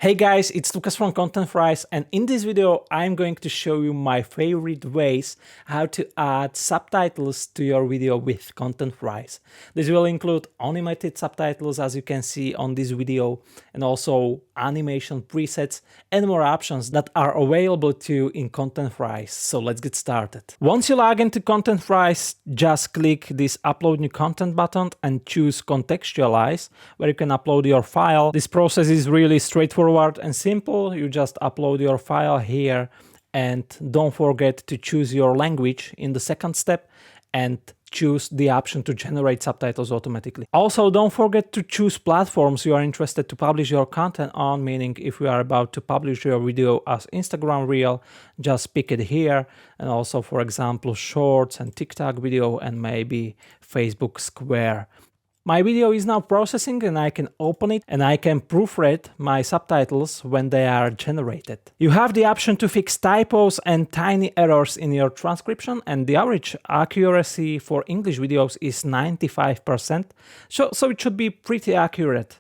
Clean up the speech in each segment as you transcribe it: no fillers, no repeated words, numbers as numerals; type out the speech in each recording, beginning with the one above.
Hey guys, it's Lucas from ContentFries, and in this video I'm going to show you my favorite ways how to add subtitles to your video with ContentFries. This will include animated subtitles, as you can see on this video, and also animation presets and more options that are available to you in ContentFries. So let's get started. Once you log into ContentFries, just click this Upload New Content button and choose Contextualize, where you can upload your file. This process is really straightforward and simple. You just upload your file here and don't forget to choose your language in the second step and choose the option to generate subtitles automatically. Also, don't forget to choose platforms you are interested to publish your content on, meaning if you are about to publish your video as Instagram Reel, just pick it here, and also, for example, Shorts and TikTok video and maybe Facebook Square. My video is now processing and I can open it and I can proofread my subtitles when they are generated. You have the option to fix typos and tiny errors in your transcription, and the average accuracy for English videos is 95%, so it should be pretty accurate.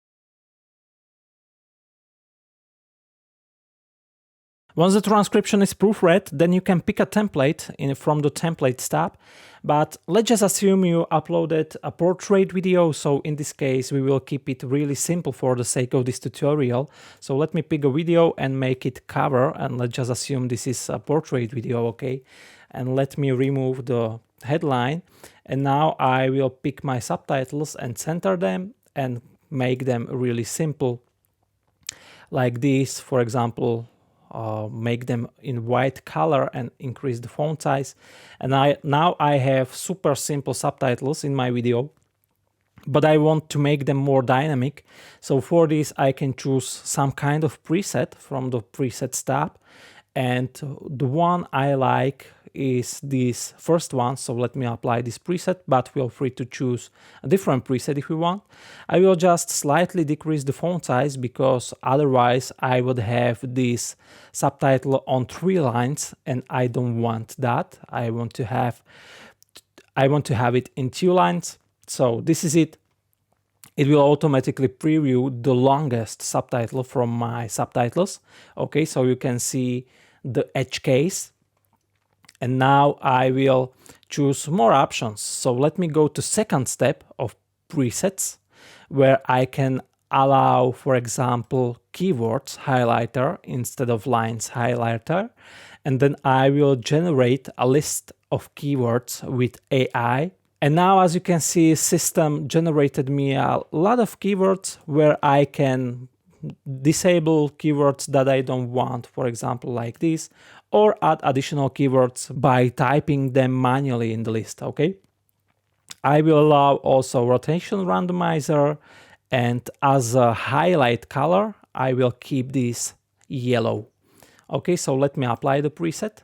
Once the transcription is proofread, then you can pick a template from the Templates tab. But let's just assume you uploaded a portrait video, so in this case we will keep it really simple for the sake of this tutorial. So let me pick a video and make it cover, and let's just assume this is a portrait video, okay? And let me remove the headline, and now I will pick my subtitles and center them and make them really simple. Like this, for example. Make them in white color and increase the font size. And now I have super simple subtitles in my video, but I want to make them more dynamic. So for this I can choose some kind of preset from the presets tab, and the one I like is this first one. So let me apply this preset, but feel free to choose a different preset if you want. I will just slightly decrease the font size because otherwise I would have this subtitle on 3 lines, and I don't want that. I want to have it in 2 lines. So this is it. It will automatically preview the longest subtitle from my subtitles. Okay, so you can see the edge case. And now I will choose more options. So let me go to second step of presets, where I can allow, for example, keywords highlighter instead of lines highlighter. And then I will generate a list of keywords with AI. And now, as you can see, system generated me a lot of keywords where I can disable keywords that I don't want, for example, like this, or add additional keywords by typing them manually in the list, okay? I will allow also rotation randomizer, and as a highlight color, I will keep this yellow. Okay, so let me apply the preset.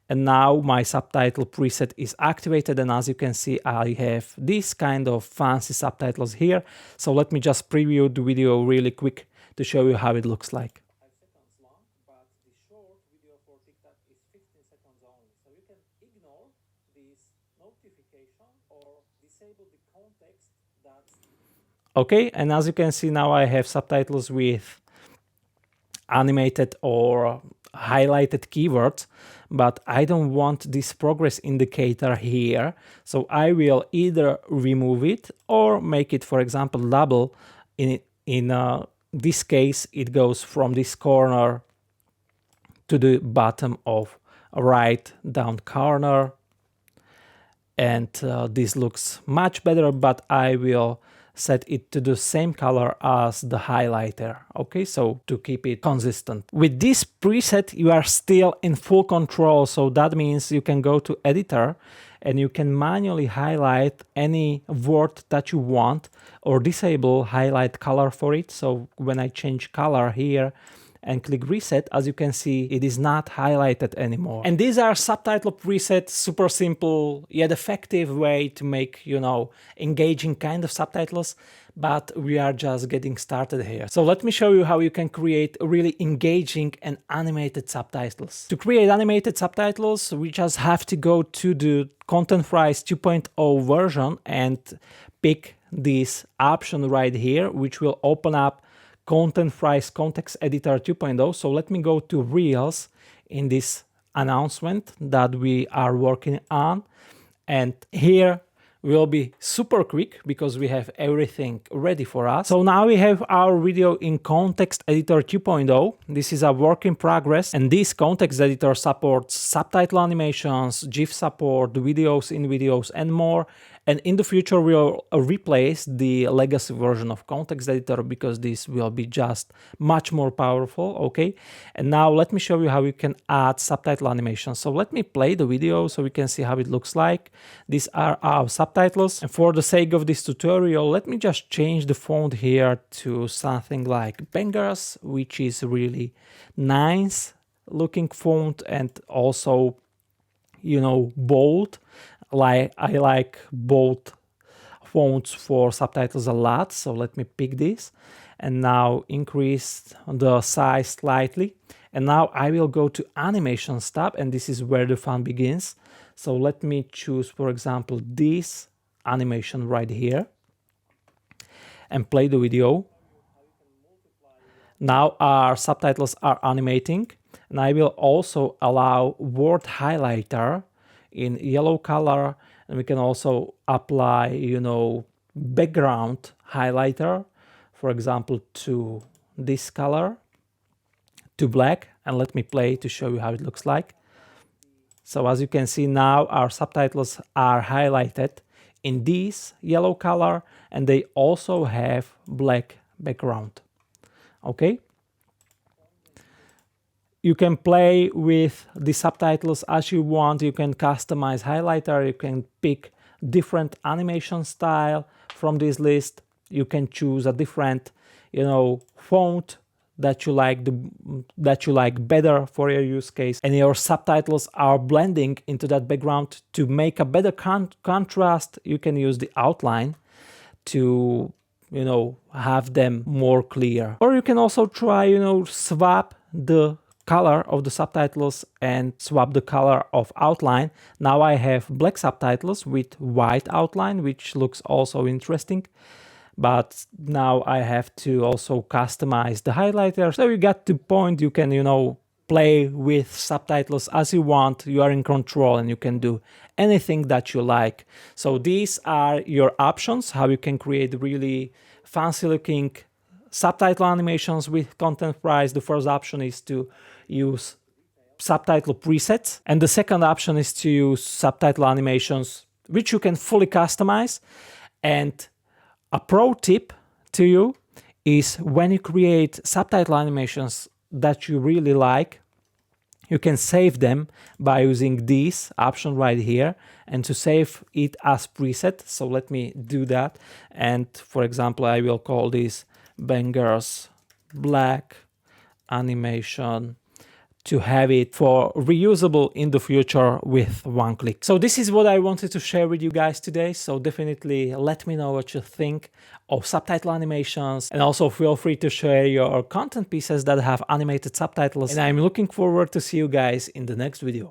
And now my subtitle preset is activated, and as you can see, I have this kind of fancy subtitles here. So let me just preview the video really quick to show you how it looks like. 5 seconds long, but the short video for TikTok is 15 seconds only. So you can ignore this notification or disable the context that's... Okay, and as you can see, now I have subtitles with animated or highlighted keywords, but I don't want this progress indicator here. So I will either remove it or make it, for example, double. In this case, it goes from this corner to the bottom of right down corner. And this looks much better, but I will set it to the same color as the highlighter, okay, so to keep it consistent. With this preset, you are still in full control, so that means you can go to editor and you can manually highlight any word that you want or disable highlight color for it. So when I change color here and click reset, as you can see, it is not highlighted anymore. And these are subtitle presets, super simple yet effective way to make, you know, engaging kind of subtitles, but we are just getting started here. So let me show you how you can create really engaging and animated subtitles. To create animated subtitles, we just have to go to the ContentFries 2.0 version and pick this option right here, which will open up ContentFries Context Editor 2.0. So let me go to Reels in this announcement that we are working on. And here will be super quick because we have everything ready for us. So now we have our video in Context Editor 2.0. This is a work in progress, and this context editor supports subtitle animations, GIF support, videos in videos, and more. And in the future, we'll replace the legacy version of context editor because this will be just much more powerful, okay? And now let me show you how you can add subtitle animations. So let me play the video so we can see how it looks like. These are our subtitles. And for the sake of this tutorial, let me just change the font here to something like Bangers, which is really nice looking font, and also, you know, bold. I like bold fonts for subtitles a lot, so let me pick this and now increase the size slightly. And now I will go to Animations tab, and this is where the fun begins. So let me choose, for example, this animation right here and play the video. Now our subtitles are animating, and I will also allow word highlighter in yellow color, and we can also apply, you know, background highlighter, for example, to this color, to black. And let me play to show you how it looks like. So as you can see now, our subtitles are highlighted in this yellow color, and they also have black background. Okay. You can play with the subtitles as you want. You can customize highlighter. You can pick different animation style from this list. You can choose a different, you know, font that you like better for your use case. And your subtitles are blending into that background. To make a better contrast, you can use the outline to, you know, have them more clear. Or you can also try, you know, swap the color of the subtitles and swap the color of outline. Now I have black subtitles with white outline, which looks also interesting. But now I have to also customize the highlighter. So you got the point. You can, you know, play with subtitles as you want. You are in control and you can do anything that you like. So these are your options, how you can create really fancy looking subtitle animations with ContentFries. The first option is to use subtitle presets, and the second option is to use subtitle animations, which you can fully customize. And a pro tip to you is, when you create subtitle animations that you really like, you can save them by using this option right here, and to save it as preset. So let me do that. And for example, I will call this Bangers Black Animation, to have it for reusable in the future with one click. So this is what I wanted to share with you guys today. So definitely let me know what you think of subtitle animations, and also feel free to share your content pieces that have animated subtitles. And I'm looking forward to see you guys in the next video.